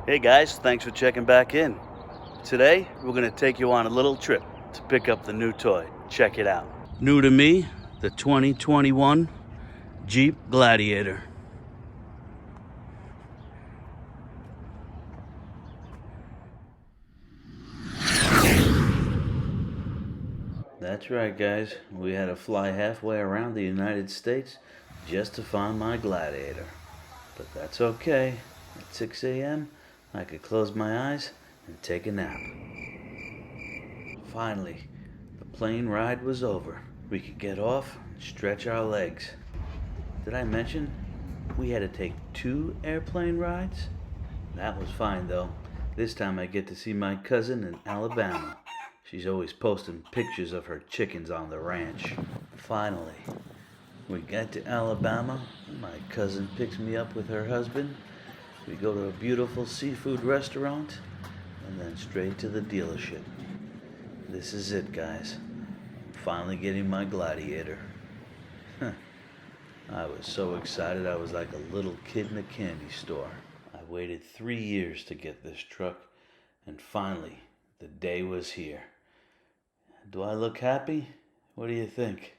Hey guys, thanks for checking back in. Today, we're going to take you on a little trip to pick up the new toy. Check it out. New to me, the 2021 Jeep Gladiator. That's right, guys. We had to fly halfway around the United States just to find my Gladiator. But that's okay. At 6 a.m., I could close my eyes and take a nap. Finally, the plane ride was over. We could get off and stretch our legs. Did I mention we had to take 2 airplane rides? That was fine though. This time I get to see my cousin in Alabama. She's always posting pictures of her chickens on the ranch. Finally, we get to Alabama. My cousin picks me up with her husband. We go to a beautiful seafood restaurant and then straight to the dealership. This is it, guys. I'm finally getting my Gladiator. I was so excited I was like a little kid in a candy store. I waited 3 years to get this truck, and finally, the day was here. Do I look happy? What do you think?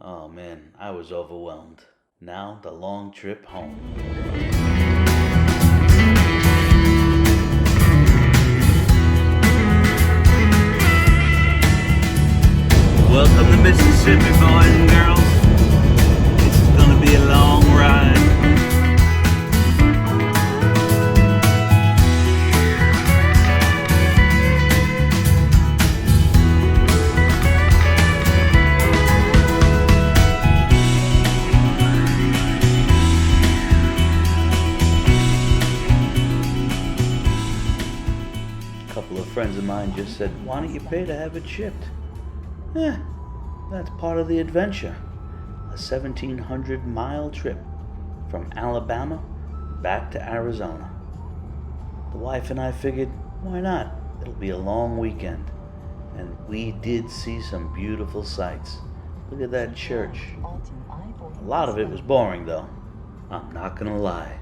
Oh man, I was overwhelmed. Now the long trip home. Welcome to Mississippi, boys and girls. This is gonna be a long ride. A couple of friends of mine just said, why don't you pay to have it shipped? That's part of the adventure. A 1,700-mile trip from Alabama back to Arizona. The wife and I figured, why not? It'll be a long weekend. And we did see some beautiful sights. Look at that church. A lot of it was boring though. I'm not gonna lie.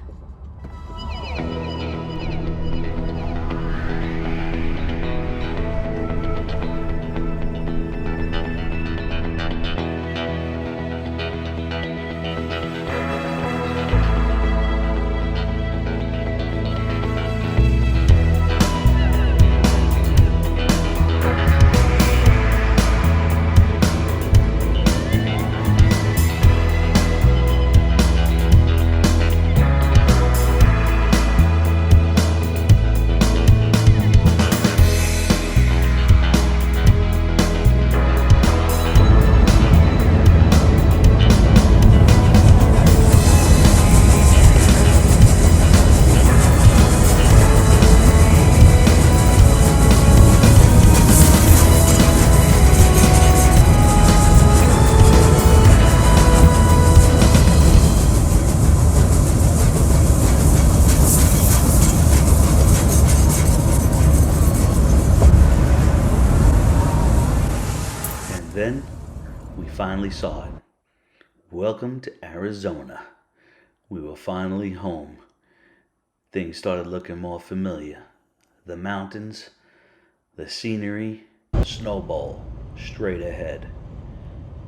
Then we finally saw it. Welcome to Arizona. We were finally home. Things started looking more familiar. The mountains, the scenery, Snow Bowl straight ahead.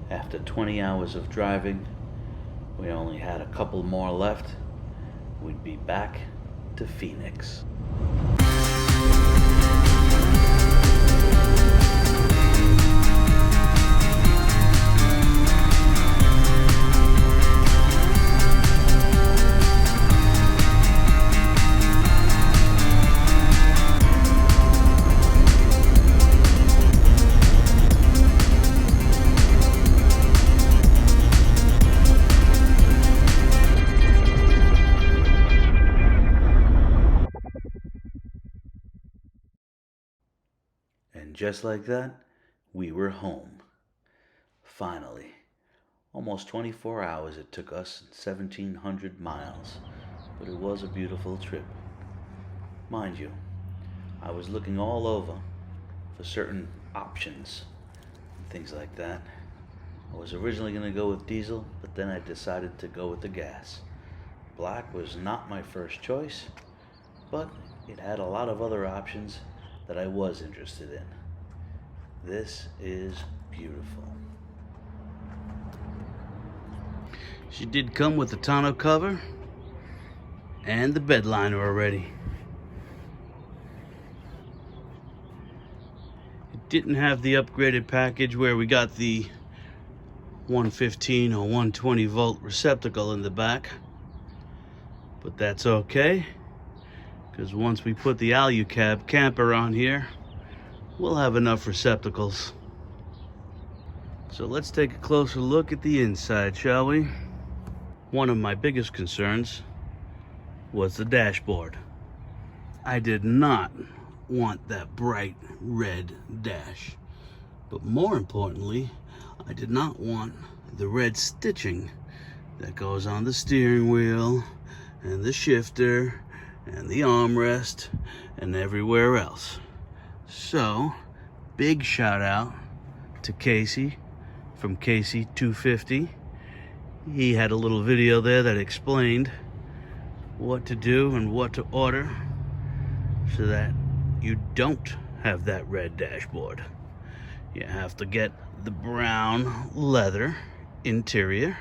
After 20 hours of driving, we only had a couple more left. We'd be back to Phoenix. And just like that, we were home. Finally. Almost 24 hours it took us, 1,700 miles. But it was a beautiful trip. Mind you, I was looking all over for certain options and things like that. I was originally going to go with diesel, but then I decided to go with the gas. Black was not my first choice, but it had a lot of other options that I was interested in. This is beautiful. She did come with the tonneau cover and the bed liner already. It didn't have the upgraded package where we got the 115 or 120 volt receptacle in the back, but that's okay, because once we put the Alucab camper on here, we'll have enough receptacles. So let's take a closer look at the inside, shall we? One of my biggest concerns was the dashboard. I did not want that bright red dash, but more importantly, I did not want the red stitching that goes on the steering wheel and the shifter and the armrest and everywhere else. So, big shout out to Casey from Casey 250. He had a little video there that explained what to do and what to order so that you don't have that red dashboard. You have to get the brown leather interior,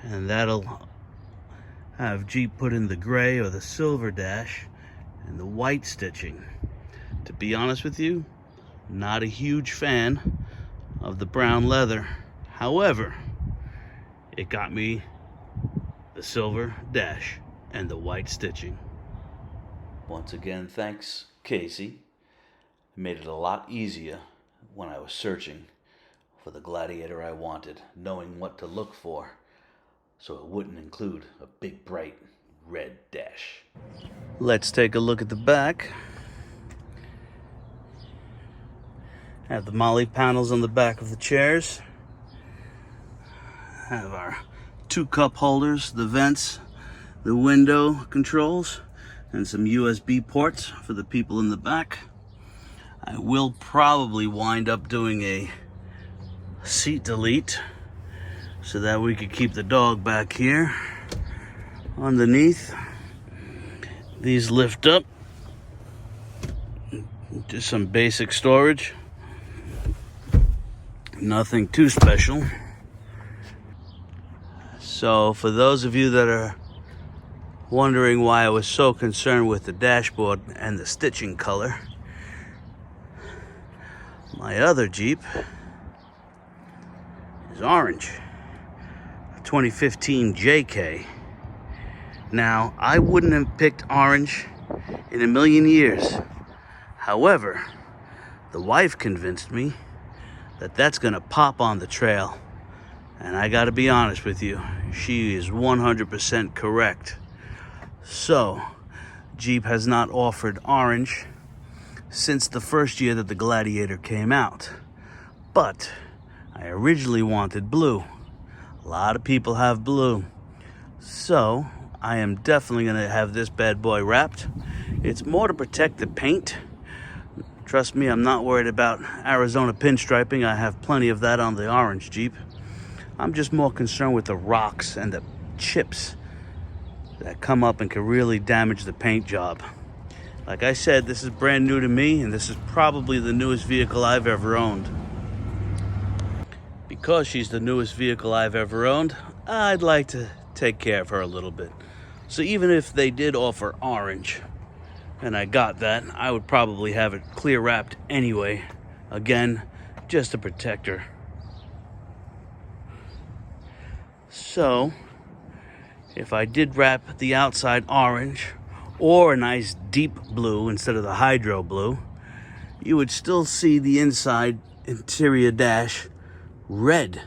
and that'll have Jeep put in the gray or the silver dash and the white stitching. To be honest with you, not a huge fan of the brown leather. However, it got me the silver dash and the white stitching. Once again, thanks, Casey. It made it a lot easier when I was searching for the Gladiator I wanted, knowing what to look for, so it wouldn't include a big bright red dash. Let's take a look at the back. Have the Molly panels on the back of the chairs. Have our 2 cup holders, the vents, the window controls, and some USB ports for the people in the back. I will probably wind up doing a seat delete so that we could keep the dog back here underneath. These lift up. Just some basic storage. Nothing too special. So for those of you that are wondering why I was so concerned with the dashboard and the stitching color, my other Jeep is orange, a 2015 JK. Now, I wouldn't have picked orange in a million years. However, the wife convinced me that that's gonna pop on the trail. And I gotta be honest with you, she is 100% correct. So, Jeep has not offered orange since the first year that the Gladiator came out. But I originally wanted blue. A lot of people have blue. So, I am definitely gonna have this bad boy wrapped. It's more to protect the paint. Trust me, I'm not worried about Arizona pinstriping. I have plenty of that on the orange Jeep. I'm just more concerned with the rocks and the chips that come up and can really damage the paint job. Like I said, this is brand new to me, and this is probably the newest vehicle I've ever owned. Because she's the newest vehicle I've ever owned, I'd like to take care of her a little bit. So even if they did offer orange, and I got that, I would probably have it clear wrapped anyway. Again, just to protect her. So, if I did wrap the outside orange, or a nice deep blue instead of the hydro blue, you would still see the inside interior dash red.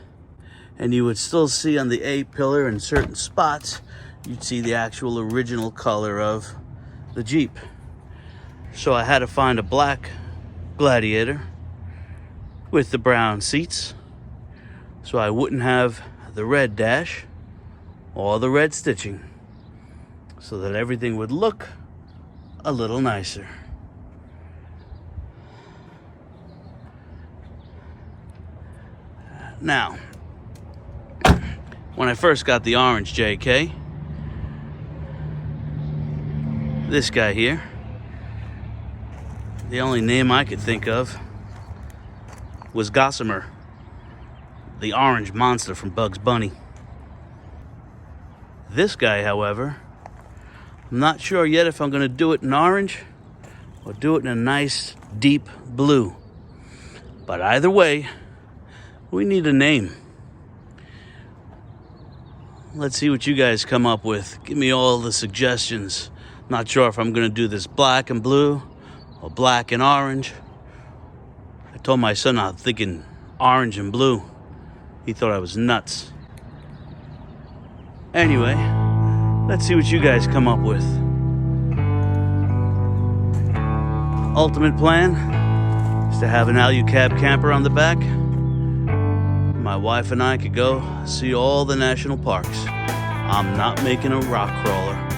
And you would still see on the A-pillar in certain spots, you'd see the actual original color of the Jeep. So I had to find a black Gladiator with the brown seats, so I wouldn't have the red dash or the red stitching, so that everything would look a little nicer. Now, when I first got the orange JK, This guy here. The only name I could think of was Gossamer, the orange monster from Bugs Bunny. This guy, however, I'm not sure yet if I'm going to do it in orange or do it in a nice deep blue. But either way, we need a name. Let's see what you guys come up with. Give me all the suggestions. Not sure if I'm going to do this black and blue or black and orange. I told my son I was thinking orange and blue. He thought I was nuts. Anyway, let's see what you guys come up with. Ultimate plan is to have an Alucab camper on the back. My wife and I could go see all the national parks. I'm not making a rock crawler.